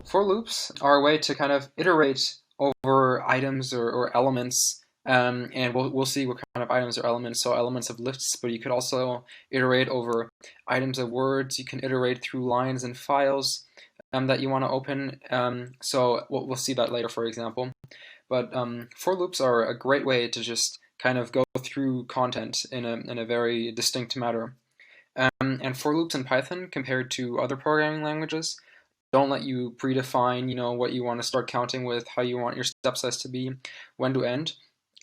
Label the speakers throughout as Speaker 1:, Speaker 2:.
Speaker 1: For loops are a way to kind of iterate over items or elements, and we'll see what kind of items or elements. So elements of lists, but you could also iterate over items of words. You can iterate through lines and files that you want to open. So we'll see that later, for example. But for loops are a great way to just kind of go through content in a very distinct manner. And for loops in Python, compared to other programming languages, don't let you predefine, what you want to start counting with, how you want your step size to be, when to end.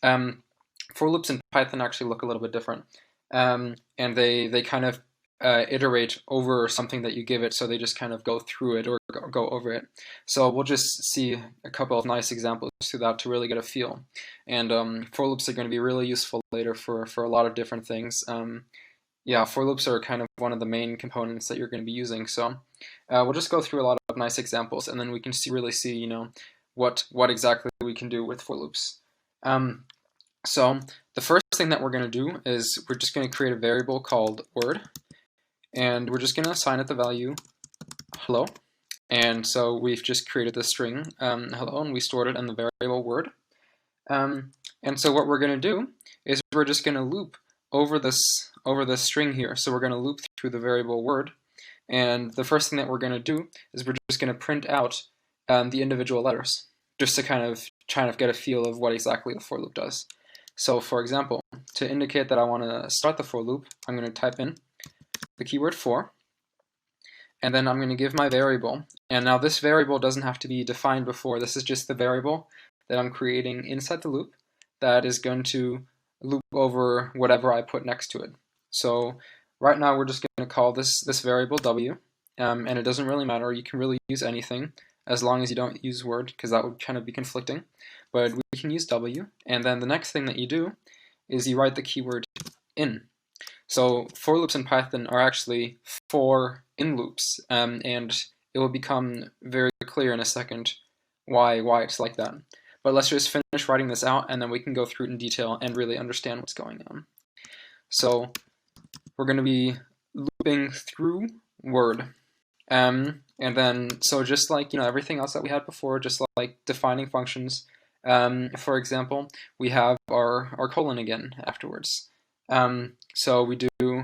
Speaker 1: For loops in Python actually look a little bit different, and they kind of iterate over something that you give it, so they just kind of go through it or go over it. So we'll just see a couple of nice examples to that to really get a feel. And for loops are going to be really useful later for a lot of different things. Yeah, for loops are kind of one of the main components that you're going to be using. So we'll just go through a lot of nice examples, and then we can really see, what exactly we can do with for loops. So the first thing that we're going to do is we're just going to create a variable called word, and we're just going to assign it the value hello. And so we've just created the string hello, and we stored it in the variable word. And so what we're going to do is we're just going to loop over this string here. So we're going to loop through the variable word, and the first thing that we're going to do is we're just going to print out the individual letters, just to kind of get a feel of what exactly the for loop does. So for example, to indicate that I want to start the for loop, I'm going to type in the keyword for, and then I'm going to give my variable. And now this variable doesn't have to be defined before. This is just the variable that I'm creating inside the loop that is going to loop over whatever I put next to it. So right now we're just going to call this variable w, and it doesn't really matter. You can really use anything as long as you don't use word, because that would kind of be conflicting. But we can use w, and then the next thing that you do is you write the keyword in. So for loops in Python are actually for in loops, and it will become very clear in a second why it's like that. But let's just finish writing this out, and then we can go through it in detail and really understand what's going on. So we're going to be looping through word, and then so just like everything else that we had before, just like defining functions. For example, we have our colon again afterwards. So we do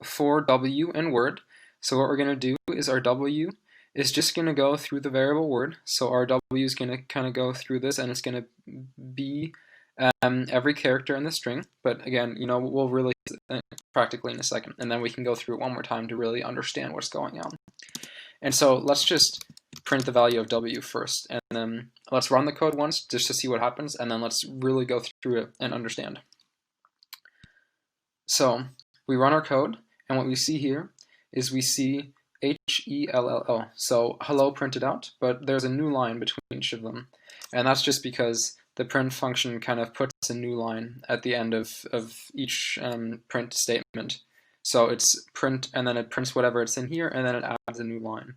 Speaker 1: for w in word. So what we're going to do is our w is just going to go through the variable word. So our w is going to kind of go through this, and it's going to be every character in the string. But again, we'll really practically in a second, and then we can go through it one more time to really understand what's going on. And so let's just print the value of w first, and then let's run the code once just to see what happens, and then let's really go through it and understand. So we run our code, and what we see here is we see HELLL. So hello printed out, but there's a new line between each of them. And that's just because the print function kind of puts a new line at the end of each print statement. So it's print, and then it prints whatever it's in here, and then it adds a new line.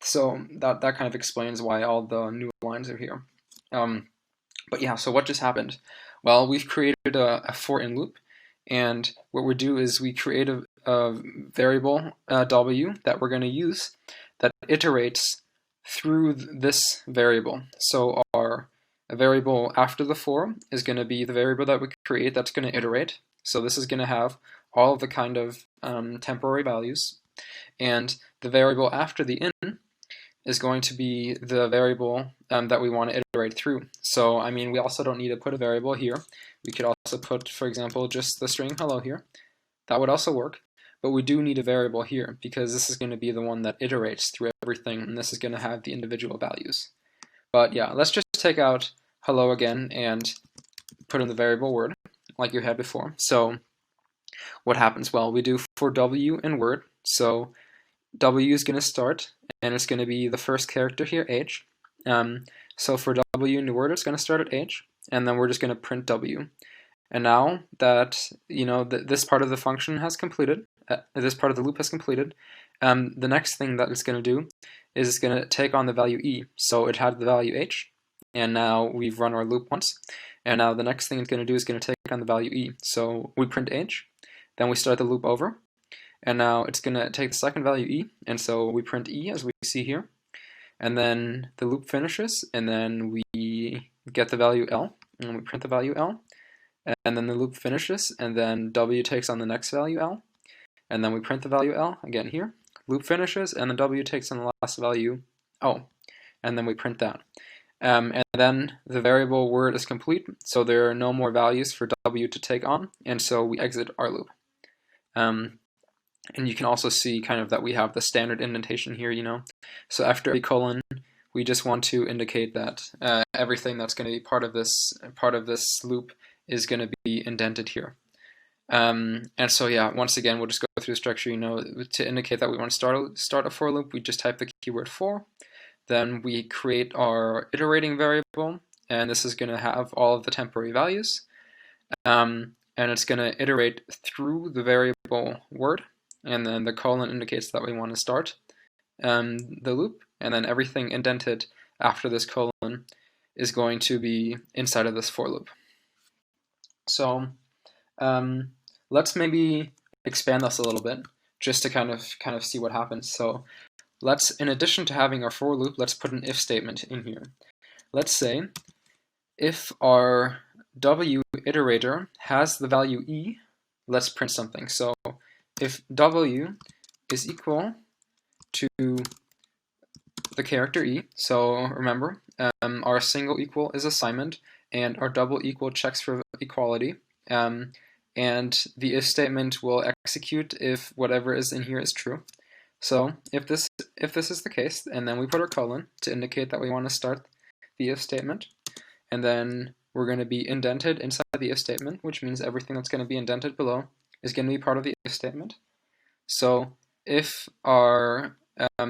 Speaker 1: So that kind of explains why all the new lines are here. But yeah, so what just happened? Well, we've created a for in loop, and what we do is we create a variable w that we're going to use that iterates through this variable. So our variable after the for is going to be the variable that we create that's going to iterate. So this is going to have all of the kind of temporary values, and the variable after the in is going to be the variable that we want to iterate through. So I mean, we also don't need to put a variable here. We could also put, for example, just the string hello here. That would also work. But we do need a variable here, because this is going to be the one that iterates through everything, and this is going to have the individual values. But yeah, let's just take out hello again and put in the variable word like you had before. So what happens? Well, we do for w in word. So w is going to start, and it's going to be the first character here, h. So for w in word, it's going to start at h, and then we're just going to print w. And now that this part of the function has completed, this part of the loop has completed, the next thing that it's going to do is it's going to take on the value e. So it had the value h, and now we've run our loop once, and now the next thing it's going to do is going to take on the value e. So we print h, then we start the loop over, and now it's going to take the second value e, and so we print e as we see here, and then the loop finishes, and then we get the value L, and we print the value L, and then the loop finishes, and then W takes on the next value L, and then we print the value L again here. Loop finishes, and then W takes on the last value O, and then we print that. And then the variable word is complete, so there are no more values for W to take on, and so we exit our loop. And you can also see kind of that we have the standard indentation here, So after a colon, we just want to indicate that everything that's going to be part of this loop is going to be indented here. And so yeah, once again, we'll just go through the structure. To indicate that we want to start a for loop, we just type the keyword for. Then we create our iterating variable, and this is going to have all of the temporary values. And it's going to iterate through the variable word, and then the colon indicates that we want to start the loop, and then everything indented after this colon is going to be inside of this for loop. So let's maybe expand this a little bit, just to kind of see what happens. So let's, in addition to having our for loop, let's put an if statement in here. Let's say if our W iterator has the value E, let's print something. So if W is equal to the character E, so remember, our single equal is assignment, and our double equal checks for equality, and the if statement will execute if whatever is in here is true. So if this is the case, and then we put our colon to indicate that we want to start the if statement, and then we're going to be indented inside the if statement, which means everything that's going to be indented below is going to be part of the if statement. So if our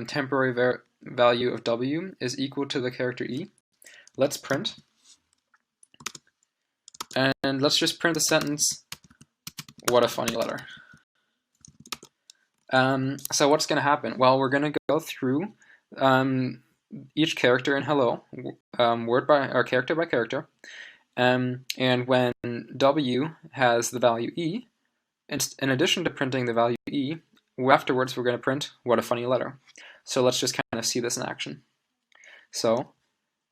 Speaker 1: temporary value of W is equal to the character E, let's print, and let's just print the sentence, "What a funny letter." So what's going to happen? Well, we're going to go through each character in hello, character by character, and when W has the value E, in addition to printing the value E, afterwards we're going to print "What a funny letter." So let's just kind of see this in action. So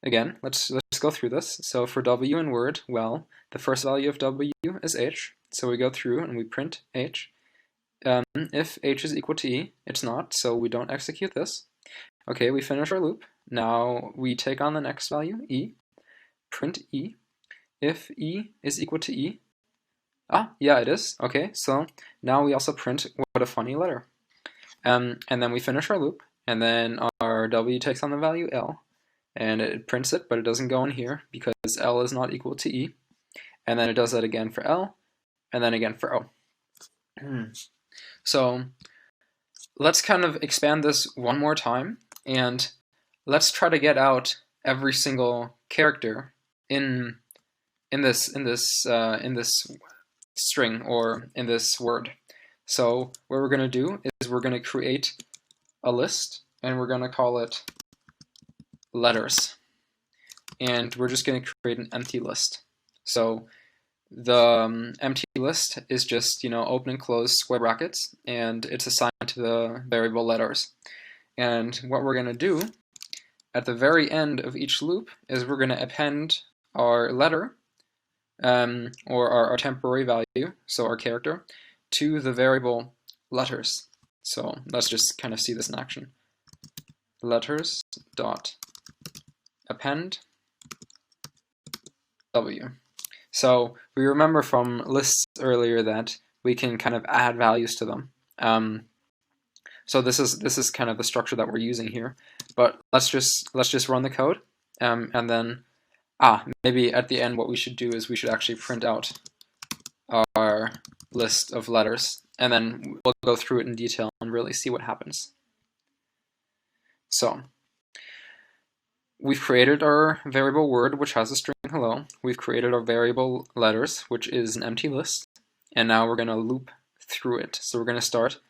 Speaker 1: again, let's go through this. So for W in Word, well, the first value of W is H, so we go through and we print H. If H is equal to E, it's not, so we don't execute this. Okay, we finish our loop. Now we take on the next value, E, print E. If E is equal to E, yeah, it is. Okay, so now we also print "What a funny letter." And then we finish our loop, and then our W takes on the value L, and it prints it, but it doesn't go in here because L is not equal to E. And then it does that again for L, and then again for O. So let's kind of expand this one more time, and let's try to get out every single character in this string or in this word. So what we're going to do is we're going to create a list, and we're going to call it letters, and we're just going to create an empty list. So the empty list is just open and close square brackets, and it's assigned to the variable letters. And what we're going to do at the very end of each loop is we're going to append our letter, or our temporary value, so our character, to the variable letters. So let's just kind of see this in action. Letters dot append W. So we remember from lists earlier that we can kind of add values to them. So this is kind of the structure that we're using here. But let's just run the code, and then maybe at the end what we should do is we should actually print out our list of letters, and then we'll go through it in detail and really see what happens. So we've created our variable word, which has a string hello. We've created our variable letters, which is an empty list, and now we're going to loop through it. So we're going to start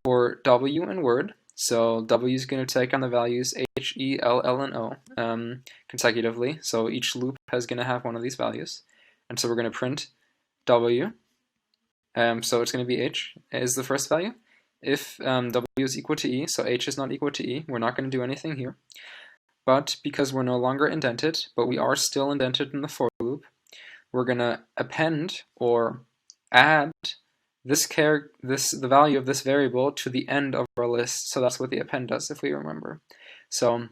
Speaker 1: for W in Word. So W is going to take on the values H, E, L, L, and O consecutively. So each loop is going to have one of these values, and so we're going to print W. So it's going to be H is the first value. if w is equal to e, so h is not equal to e, we're not going to do anything here. But because we're no longer indented, but we are still indented in the for loop, we're going to append or add the value of this variable to the end of our list. So that's what the append does, if we remember. So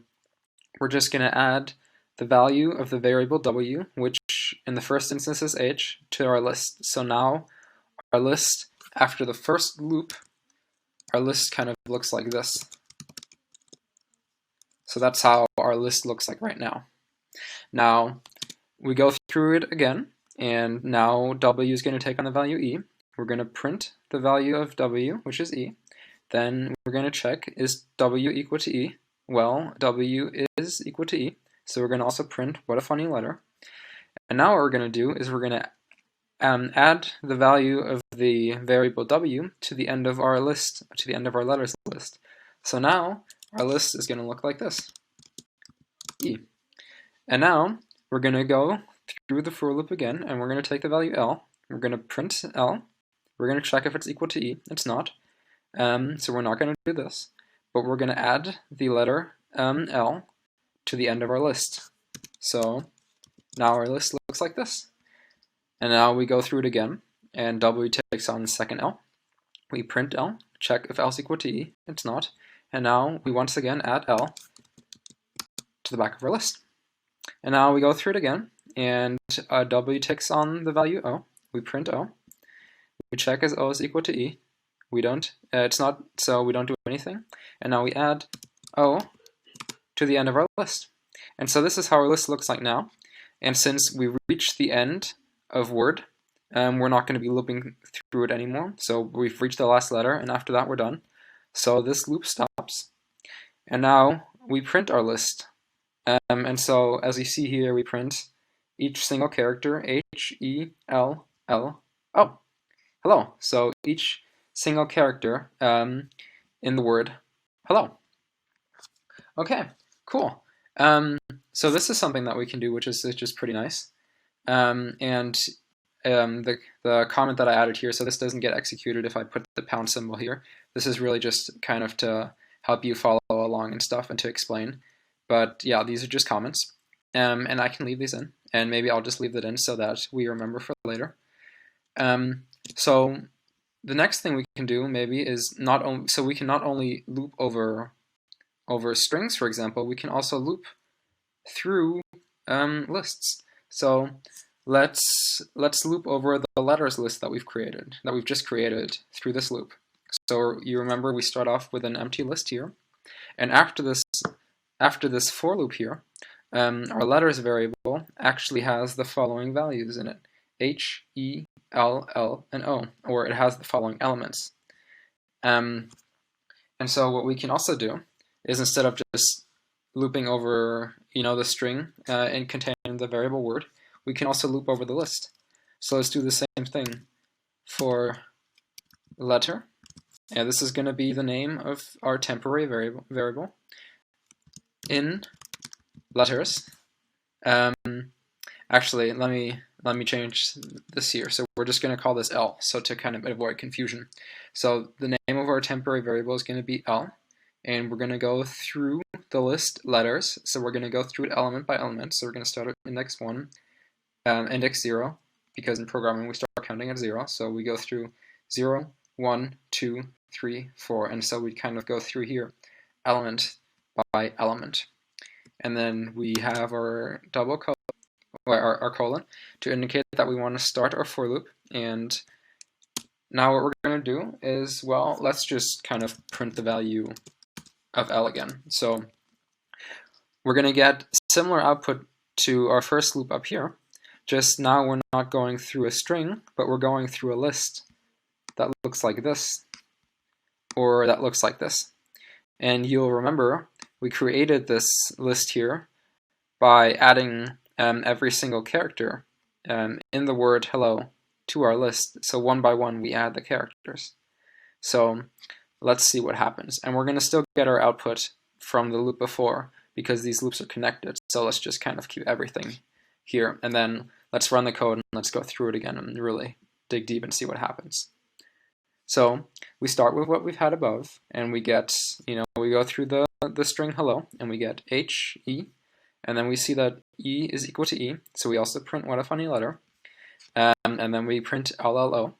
Speaker 1: we're just going to add the value of the variable w, which in the first instance is h, to our list. So now our list, after the first loop, our list kind of looks like this. So that's how our list looks like right now. Now we go through it again, and now w is going to take on the value e. We're going to print the value of w, which is e. Then we're going to check, is w equal to e? Well, w is equal to e, so we're going to also print what a funny letter. And now what we're going to do is we're going to add the value of the variable w to the end of our list, to the end of our letters list. So now our list is going to look like this, e. And now we're going to go through the for loop again, and we're going to take the value L. We're going to print L. We're going to check if it's equal to e. It's not. So we're not going to do this. But we're going to add the letter L to the end of our list. So now our list looks like this. And now we go through it again, and w takes on the second L. We print L, check if L is equal to e. It's not. And now we once again add L to the back of our list. And now we go through it again, and w takes on the value O. We print O. We check as O is equal to E. We don't, it's not, so we don't do anything. And now we add O to the end of our list. And so this is how our list looks like now. And since we reached the end of word, we're not going to be looping through it anymore. So we've reached the last letter, and after that we're done. So this loop stops. And now we print our list. And so as you see here, we print each single character, H, E, L, L, O. Hello. So each single character in the word hello. Okay, cool. So this is something that we can do, which is just pretty nice. The comment that I added here, so this doesn't get executed if I put the pound symbol here. This is really just kind of to help you follow along and stuff and to explain. But yeah, these are just comments. And I can leave these in, and maybe I'll just leave that in so that we remember for later. So the next thing we can do maybe is so we can not only loop over strings, for example, we can also loop through lists. So let's loop over the letters list that we've just created through this loop. So you remember we start off with an empty list here, and after this for loop here, our letters variable actually has the following values in it: H, E, L, L, and O, or it has the following elements. And so what we can also do is, instead of just looping over the string and containing the variable word, we can also loop over the list. So let's do the same thing for letter. And this is going to be the name of our temporary variable in letters. Actually, let me change this here. So we're just going to call this L, so to kind of avoid confusion. So the name of our temporary variable is going to be L, and we're going to go through the list letters. So we're going to go through it element by element. So we're going to start at index 1, index 0, because in programming we start counting at 0. So we go through 0, 1, 2, 3, 4, and so we kind of go through here element by element. And then we have our double colon, or our colon, to indicate that we want to start our for loop. And now what we're going to do is, well, let's just kind of print the value of L again. So we're going to get similar output to our first loop up here, just now we're not going through a string, but we're going through a list that looks like this, or that looks like this. And you'll remember we created this list here by adding every single character in the word hello to our list. So one by one we add the characters. So let's see what happens. And we're going to still get our output from the loop before because these loops are connected. So let's just kind of keep everything here. And then let's run the code and let's go through it again and really dig deep and see what happens. So we start with what we've had above, and we get, we go through the string hello, and we get H, E, and then we see that E is equal to E, so we also print what a funny letter, and then we print LLO,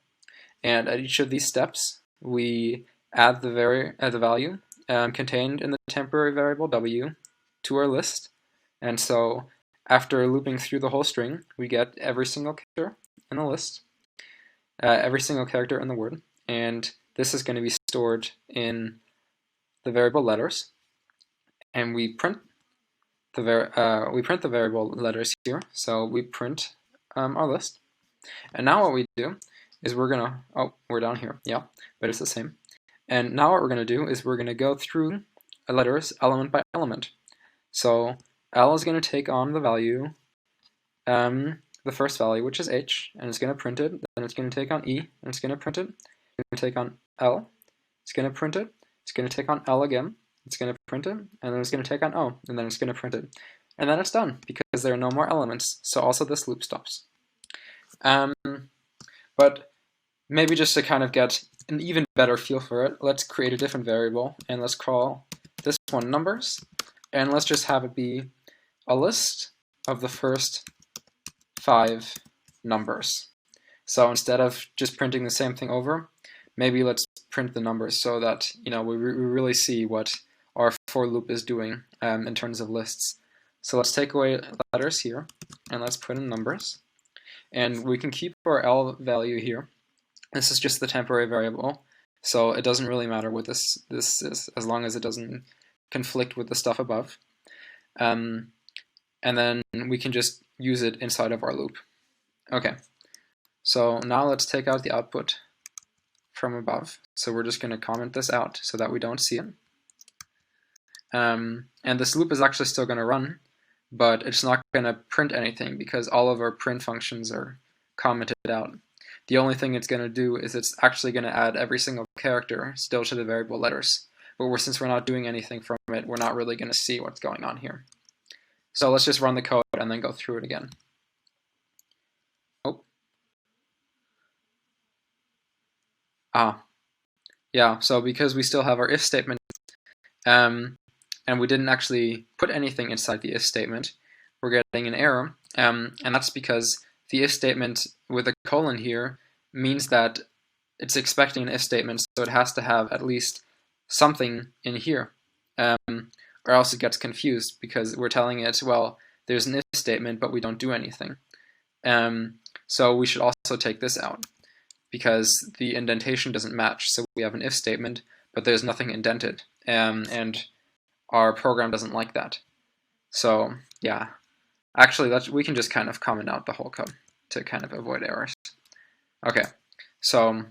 Speaker 1: and at each of these steps, we add the value contained in the temporary variable W to our list, and so after looping through the whole string, we get every single character in the list, every single character in the word, and this is going to be stored in the variable letters, and we print the variable letters here. So we print our list, and now what we do is we're down here, yeah, but it's the same. And now what we're gonna do is we're gonna go through letters element by element. So L is gonna take on the value, the first value, which is H, and it's gonna print it. Then it's gonna take on E, and it's gonna print it. It's gonna take on L, it's gonna print it. It's gonna take on L again, it's gonna print it, and then it's gonna take on O, and then it's gonna print it. And then it's done, because there are no more elements, so also this loop stops. But maybe just to kind of get an even better feel for it, let's create a different variable, and let's call this one numbers, and let's just have it be a list of the first 5 numbers. So instead of just printing the same thing over, maybe let's print the numbers so that we really see what our for loop is doing in terms of lists. So let's take away letters here, and let's put in numbers. And we can keep our L value here. This is just the temporary variable, so it doesn't really matter what this is, as long as it doesn't conflict with the stuff above. And then we can just use it inside of our loop. Okay, so now let's take out the output from above. So we're just going to comment this out so that we don't see it. And this loop is actually still going to run, but it's not going to print anything because all of our print functions are commented out. The only thing it's going to do is it's actually going to add every single character still to the variable letters. But since we're not doing anything from it, we're not really going to see what's going on here. So let's just run the code and then go through it again. Yeah, so because we still have our if statement, and we didn't actually put anything inside the if statement, we're getting an error, and that's because the if statement with a colon here means that it's expecting an if statement, so it has to have at least something in here, or else it gets confused because we're telling it, well, there's an if statement, but we don't do anything. So we should also take this out, because the indentation doesn't match. So we have an if statement, but there's nothing indented, and our program doesn't like that. So yeah, actually we can just kind of comment out the whole code to kind of avoid errors. Okay, so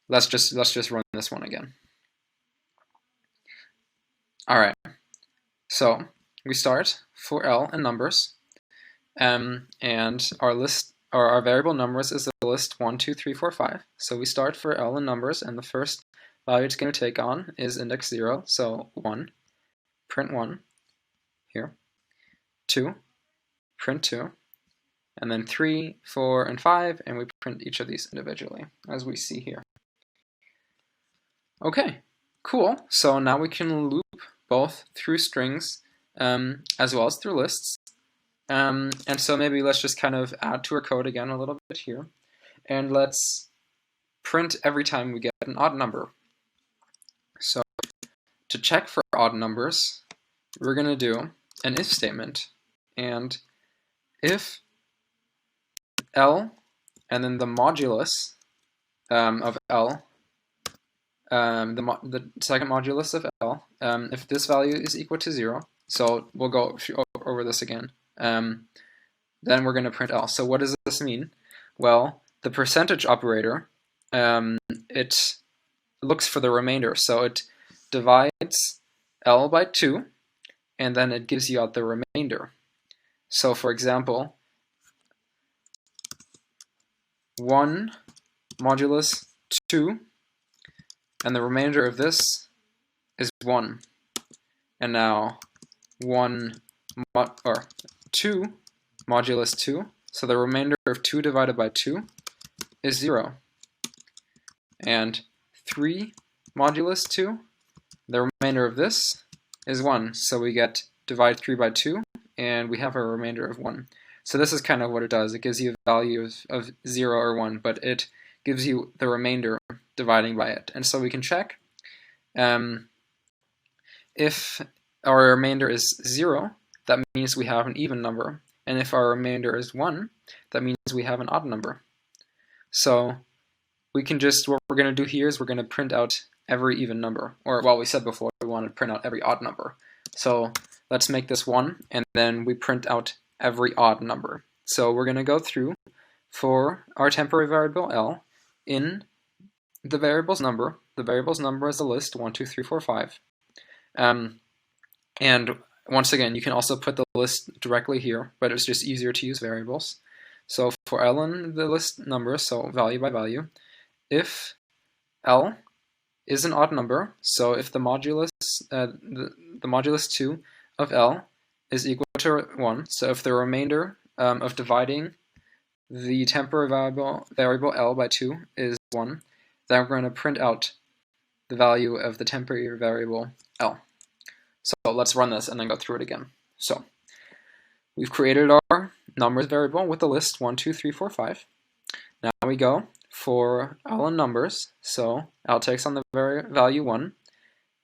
Speaker 1: let's just run this one again. All right, so we start for L and numbers, and our list, or our variable numbers, is the list 1, 2, 3, 4, 5. So we start for L and numbers, and the first value it's going to take on is index 0, so 1, print 1 here, 2, print 2, and then 3, 4, and 5, and we print each of these individually, as we see here. Okay, cool. So now we can loop both through strings as well as through lists. And so maybe let's just kind of add to our code again a little bit here, and let's print every time we get an odd number. So to check for odd numbers, we're going to do an if statement, and if L and then the modulus of L, the second modulus of L, if this value is equal to 0, so we'll go over this again. Then we're going to print L. So what does this mean? Well, the percentage operator, it looks for the remainder. So it divides L by 2, and then it gives you out the remainder. So for example, 1 modulus 2, and the remainder of this is 1. And now 2 modulus 2, so the remainder of 2 divided by 2 is 0. And 3 modulus 2. The remainder of this is 1, so we get divide 3 by 2, and we have a remainder of 1. So this is kind of what it does. It gives you a value of 0 or 1, but it gives you the remainder dividing by it. And so we can check if our remainder is 0, that means we have an even number. And if our remainder is 1, that means we have an odd number. So we can just, what we're going to do here is we're going to print out every even number. Or, well, we said before we want to print out every odd number. So let's make this 1, and then we print out every odd number. So we're going to go through for our temporary variable L in the variable's number. The variable's number is a list 1, 2, 3, 4, 5. And once again, you can also put the list directly here, but it's just easier to use variables. So for L in the list number, so value by value, if L is an odd number, so if the modulus the modulus 2 of L is equal to 1, so if the remainder of dividing the temporary variable L by 2 is 1, then we're going to print out the value of the temporary variable L. So let's run this and then go through it again. So we've created our numbers variable with the list 1, 2, 3, 4, 5. Now we go for L in numbers, so L takes on the value 1.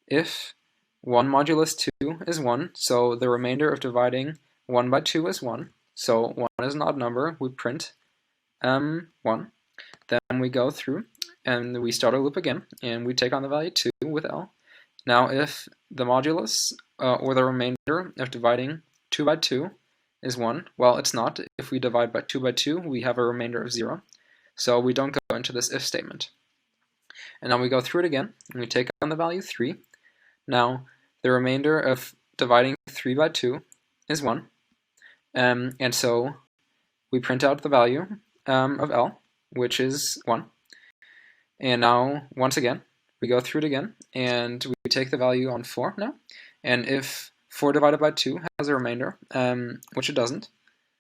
Speaker 1: If 1 modulus 2 is 1, so the remainder of dividing 1 by 2 is 1. So 1 is an odd number, we print 1. Then we go through and we start our loop again, and we take on the value 2 with L. Now if the modulus or the remainder of dividing 2 by 2 is 1, well, it's not. If we divide by 2 by 2, we have a remainder of 0. So we don't go into this if statement. And now we go through it again, and we take on the value 3. Now the remainder of dividing 3 by 2 is 1. And so we print out the value of L, which is 1. And now, once again, we go through it again, and we take the value on 4 now. And if 4 divided by 2 has a remainder, which it doesn't,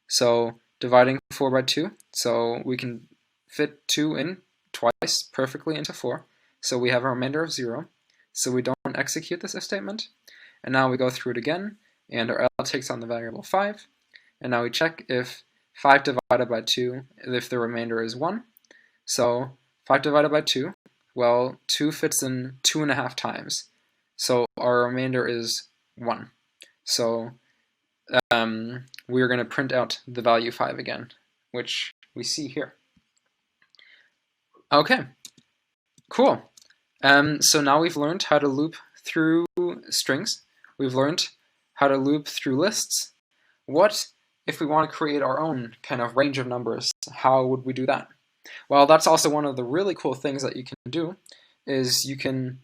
Speaker 1: so dividing 4 by 2, so we can fit 2 in twice perfectly into 4, so we have a remainder of 0, so we don't execute this if statement. And now we go through it again, and our L takes on the variable 5, and now we check if 5 divided by 2, if the remainder is 1. So 5 divided by 2, well, 2 fits in 2.5 times, so our remainder is 1. So we're going to print out the value 5 again, which we see here. Okay, cool. So now we've learned how to loop through strings. We've learned how to loop through lists. What if we want to create our own kind of range of numbers? How would we do that? Well, that's also one of the really cool things that you can do, is you can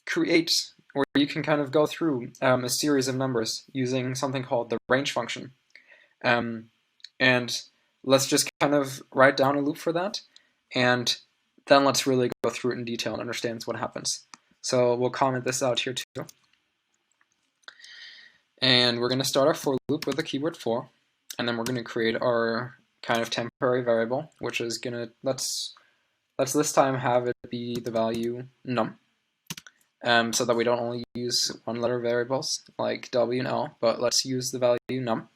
Speaker 1: create, or you can kind of go through a series of numbers using something called the range function. And let's just kind of write down a loop for that, and then let's really go through it in detail and understand what happens. So we'll comment this out here too. And we're going to start our for loop with the keyword for, and then we're going to create our kind of temporary variable, which is going to, let's this time have it be the value num, so that we don't only use one-letter variables like w and l, but let's use the value num.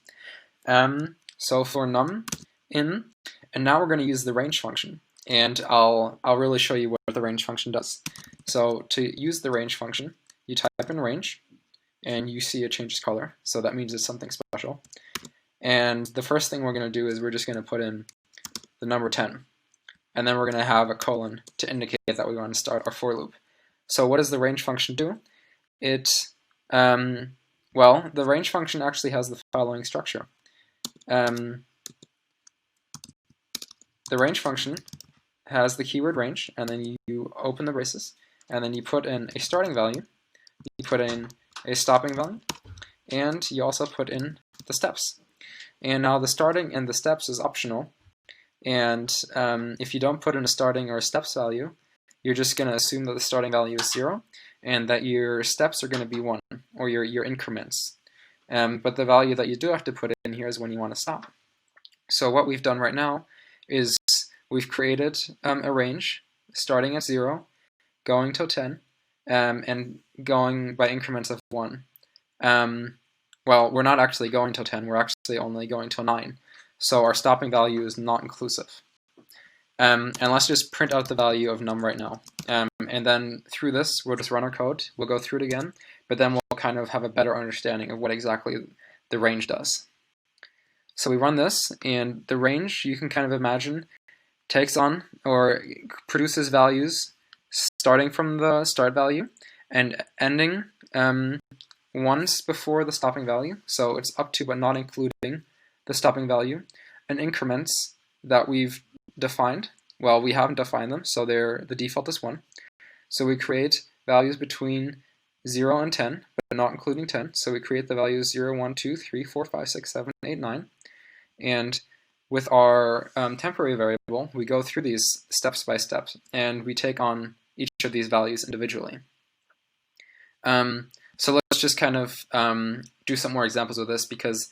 Speaker 1: So for num in, and now we're going to use the range function, and I'll really show you what the range function does. So to use the range function, you type in range, and you see it changes color, so that means it's something special. And the first thing we're going to do is we're just going to put in the number 10, and then we're going to have a colon to indicate that we want to start our for loop. So what does the range function do? It, well, the range function actually has the following structure. The range function has the keyword range, and then you open the braces, and then you put in a starting value, you put in a stopping value, and you also put in the steps. And now the starting and the steps is optional, and if you don't put in a starting or a steps value, you're just going to assume that the starting value is 0, and that your steps are going to be 1, or your increments. But the value that you do have to put in here is when you want to stop. So what we've done right now is we've created a range starting at 0, going to 10, and going by increments of 1. Well, we're not actually going to 10, we're actually only going to 9. So our stopping value is not inclusive. And let's just print out the value of num right now. And then through this, we'll just run our code. We'll go through it again, but then we'll kind of have a better understanding of what exactly the range does. So we run this, and the range, you can kind of imagine, takes on or produces values starting from the start value and ending once before the stopping value. So it's up to but not including the stopping value, and increments that we've defined. Well, we haven't defined them, so the default is 1. So we create values between 0 and 10, but not including 10. So we create the values 0, 1, 2, 3, 4, 5, 6, 7, 8, 9. And with our temporary variable, we go through these steps by steps, and we take on each of these values individually. So let's just kind of do some more examples of this, because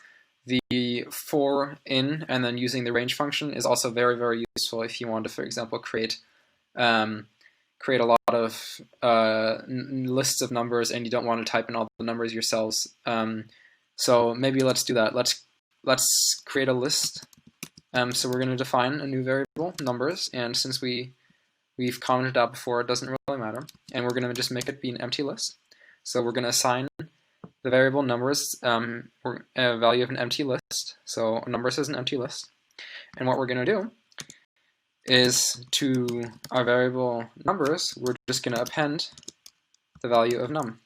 Speaker 1: the for in and then using the range function is also very, very useful if you want to, for example, create a lot of lists of numbers and you don't want to type in all the numbers yourselves. So maybe let's do that. Let's create a list. So we're going to define a new variable, numbers, and since we've commented out before, it doesn't really matter. And we're going to just make it be an empty list. So we're going to assign the variable numbers a value of an empty list. So numbers is an empty list. And what we're going to do is to our variable numbers, we're just going to append the value of num,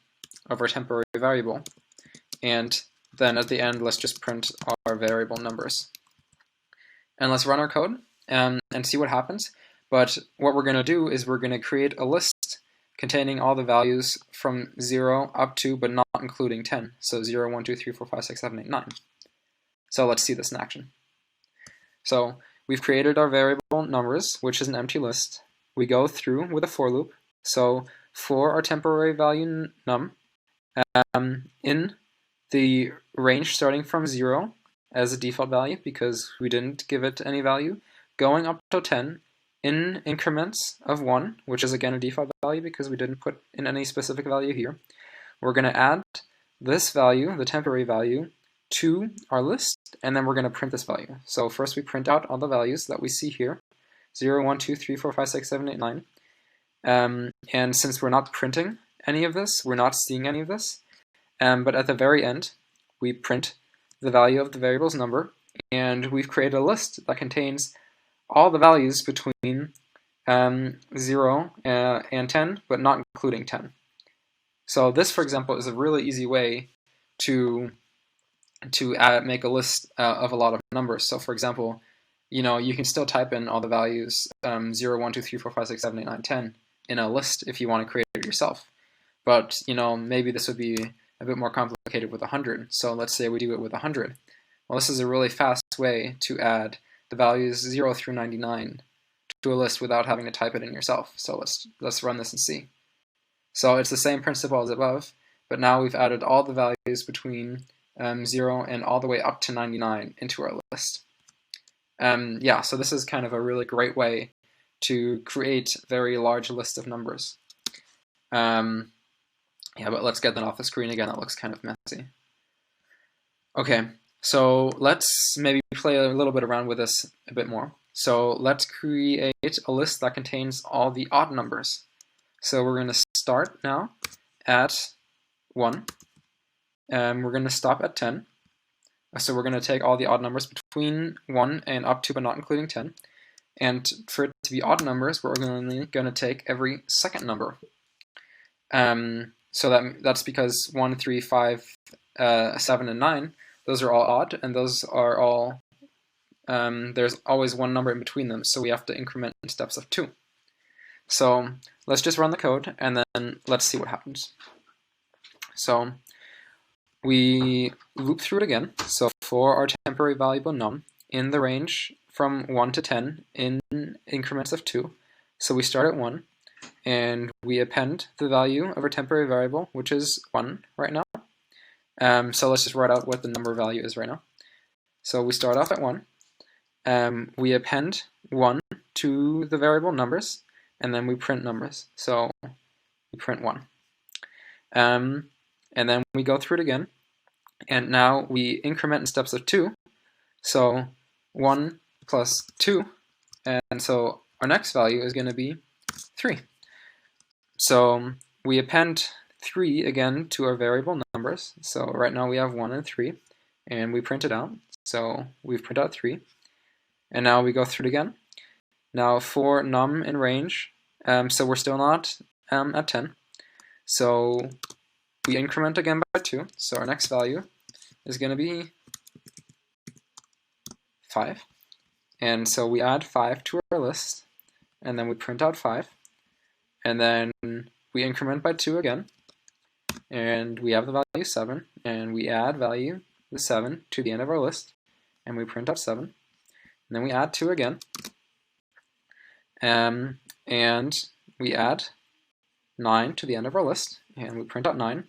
Speaker 1: of our temporary variable. And then at the end, let's just print our variable numbers. And let's run our code and see what happens. But what we're going to do is we're going to create a list containing all the values from 0 up to, but not including 10. So 0, 1, 2, 3, 4, 5, 6, 7, 8, 9. So let's see this in action. So we've created our variable numbers, which is an empty list. We go through with a for loop. So for our temporary value num, in the range starting from 0 as a default value, because we didn't give it any value, going up to 10, in increments of 1, which is again a default value because we didn't put in any specific value here. We're going to add this value, the temporary value, to our list, and then we're going to print this value. So first we print out all the values that we see here, 0, 1, 2, 3, 4, 5, 6, 7, 8, 9. And since we're not printing any of this, we're not seeing any of this, but at the very end, we print the value of the variable's number, and we've created a list that contains all the values between 0 and 10, but not including 10. So this, for example, is a really easy way to make a list of a lot of numbers. So for example, you can still type in all the values 0, 1, 2, 3, 4, 5, 6, 7, 8, 9, 10 in a list if you want to create it yourself. But maybe this would be a bit more complicated with 100. So let's say we do it with 100. Well, this is a really fast way to add the values 0 through 99 to a list without having to type it in yourself. So let's run this and see. So it's the same principle as above, but now we've added all the values between 0 and all the way up to 99 into our list. Yeah, so this is kind of a really great way to create a very large list of numbers. Yeah, but let's get that off the screen again. That looks kind of messy. Okay, so let's maybe play a little bit around with this a bit more. So let's create a list that contains all the odd numbers. So we're going to start now at 1. We're going to stop at 10. So we're going to take all the odd numbers between 1 and up to, but not including 10. And for it to be odd numbers, we're only going to take every second number. So that's because 1, 3, 5, 7, and 9, those are all odd, and those are all, there's always one number in between them, so we have to increment in steps of 2. So let's just run the code, and then let's see what happens. So we loop through it again. So for our temporary variable num, in the range from 1 to 10 in increments of 2, so we start at 1, and we append the value of our temporary variable, which is 1 right now. So let's just write out what the number value is right now. So we start off at 1. We append 1 to the variable numbers, and then we print numbers. So we print 1. And then we go through it again, and now we increment in steps of 2. So 1 plus 2, and so our next value is going to be 3. So we append 3 again to our variable numbers. So right now we have 1 and 3, and we print it out. So we've printed out 3, and now we go through it again. Now for num in range, so we're still not at 10. So we increment again by 2. So our next value is going to be 5. And so we add 5 to our list, and then we print out 5. And then we increment by 2 again, and we have the value 7, and we add value the 7 to the end of our list, and we print out 7. And then we add 2 again, and we add 9 to the end of our list, and we print out 9.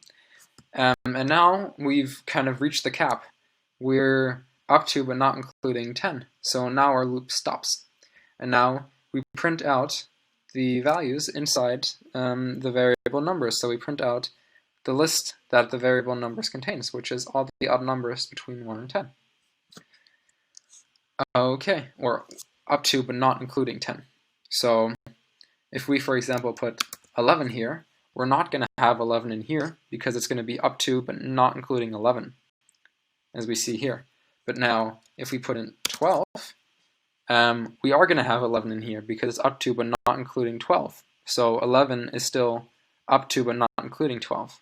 Speaker 1: And now we've kind of reached the cap. We're up to but not including 10. So now our loop stops. And now we print out the values inside the variable numbers. So we print out the list that the variable numbers contains, which is all the odd numbers between 1 and 10. Okay, or up to but not including 10. So if we, for example, put 11 here, we're not going to have 11 in here because it's going to be up to but not including 11, as we see here. But now, if we put in 12, we are going to have 11 in here because it's up to but not including 12. So 11 is still up to but not including 12.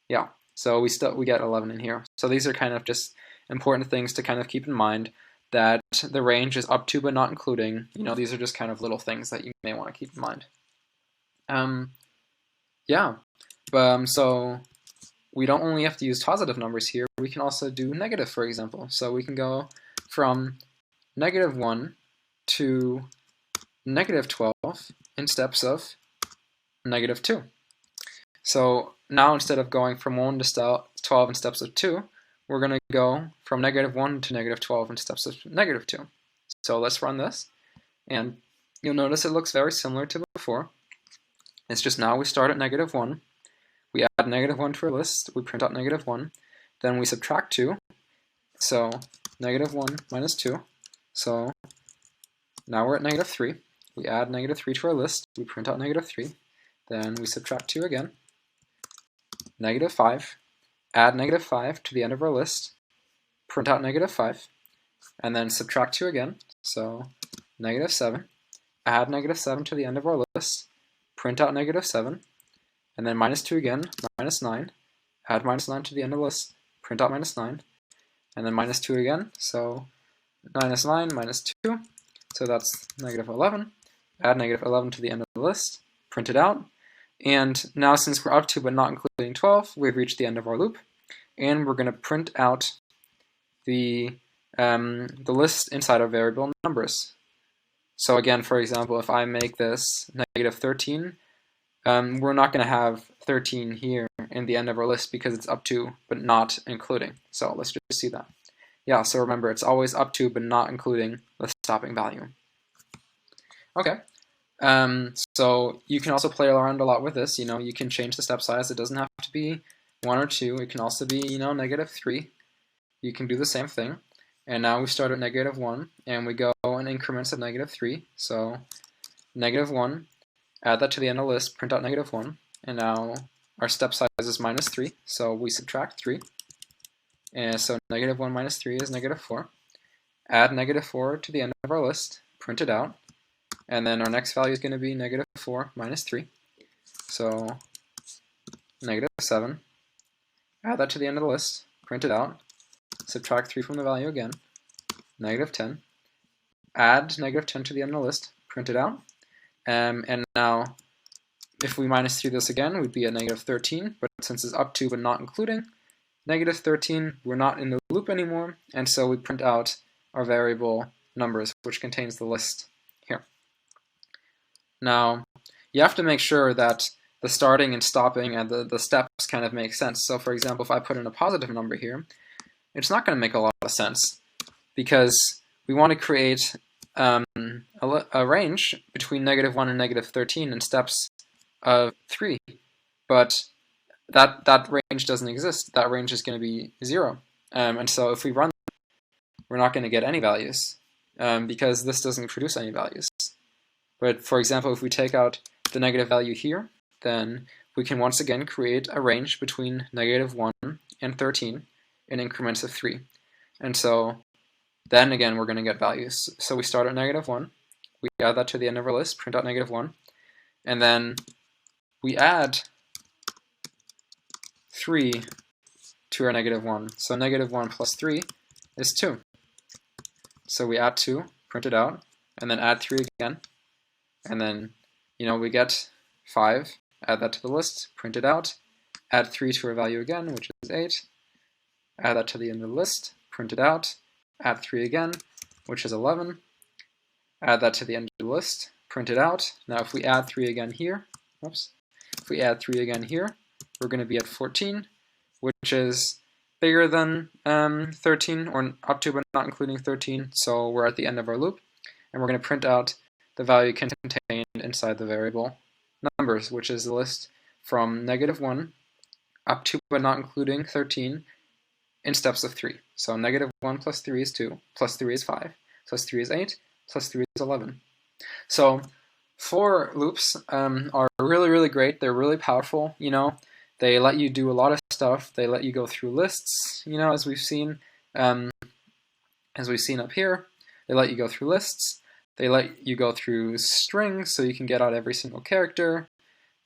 Speaker 1: Yeah, so we get 11 in here. So these are kind of just important things to kind of keep in mind, that the range is up to but not including. You know, these are just kind of little things that you may want to keep in mind. Yeah, so we don't only have to use positive numbers here, we can also do negative, for example. So we can go from -1 to -12 in steps of -2. So now instead of going from 1 to 12 in steps of 2, we're going to go from -1 to -12 in steps of -2. So let's run this, and you'll notice it looks very similar to before. It's just now we start at -1, we add -1 to our list, we print out -1, then we subtract 2, so -1 minus 2, so now we're at -3, we add -3 to our list, we print out -3, then we subtract 2 again, -5, add -5 to the end of our list, print out -5, and then subtract 2 again, so -7, add -7 to the end of our list, print out -7, and then -2 again, -9, add -9 to the end of the list, print out -9, and then -2 again, so -9 minus 2, so that's -11, add -11 to the end of the list, print it out, and now since we're up to but not including 12, we've reached the end of our loop, and we're going to print out the list inside our variable numbers. So again, for example, if I make this -13, we're not going to have 13 here in the end of our list because it's up to but not including. So let's just see that. Yeah, so remember, it's always up to but not including the stopping value. Okay, so you can also play around a lot with this. You know, you can change the step size. It doesn't have to be 1 or 2. It can also be, you know, -3. You can do the same thing. And now we start at -1, and we go in increments of -3. So -1, add that to the end of the list, print out -1, and now our step size is -3, so we subtract 3. And so -1 minus 3 is -4. Add -4 to the end of our list, print it out, and then our next value is going to be -4 minus 3. So -7. Add that to the end of the list, print it out, subtract 3 from the value again, -10. Add -10 to the end of the list, print it out, and now if we minus 3 this again, we'd be at -13, but since it's up to but not including, -13, we're not in the loop anymore, and so we print out our variable numbers, which contains the list here. Now, you have to make sure that the starting and stopping and the steps kind of make sense. So for example, if I put in a positive number here, it's not going to make a lot of sense because we want to create a range between -1 and -13 in steps of 3, but that range doesn't exist. That range is going to be 0. And so if we run, we're not going to get any values because this doesn't produce any values. But for example, if we take out the negative value here, then we can once again create a range between -1 and 13 in increments of 3. And so then again, we're going to get values. So we start at -1, we add that to the end of our list, print out -1, and then we add 3 to our -1. So -1 plus 3 is 2. So we add 2, print it out, and then add 3 again. And then, we get 5, add that to the list, print it out, add 3 to our value again, which is 8, add that to the end of the list, print it out, add 3 again, which is 11, add that to the end of the list, print it out. Now if we add 3 again here, if we add 3 again here, we're going to be at 14, which is bigger than 13, or up to but not including 13, so we're at the end of our loop, and we're going to print out the value contained inside the variable numbers, which is the list from -1 up to but not including 13 in steps of 3. So -1 plus 3 is 2, plus 3 is 5, plus 3 is 8, plus 3 is 11. So for loops are really, really great. They're really powerful. They let you do a lot of stuff. They let you go through lists, as we've seen up here. They let you go through lists. They let you go through strings, so you can get out every single character.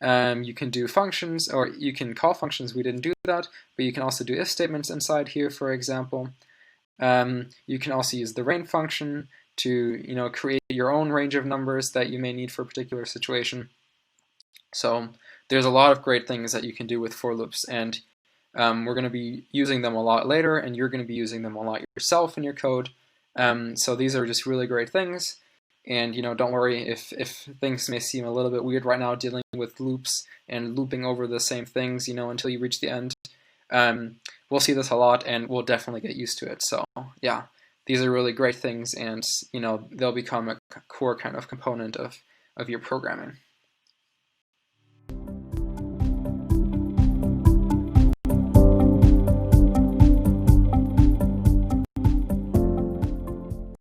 Speaker 1: You can do functions, or you can call functions. We didn't do that, but you can also do if statements inside here, for example. You can also use the range function to create your own range of numbers that you may need for a particular situation. So there's a lot of great things that you can do with for loops, and we're going to be using them a lot later, and you're going to be using them a lot yourself in your code. So these are just really great things. And don't worry if things may seem a little bit weird right now dealing with loops and looping over the same things, until you reach the end. We'll see this a lot, and we'll definitely get used to it. So yeah, these are really great things, and they'll become a core kind of component of your programming.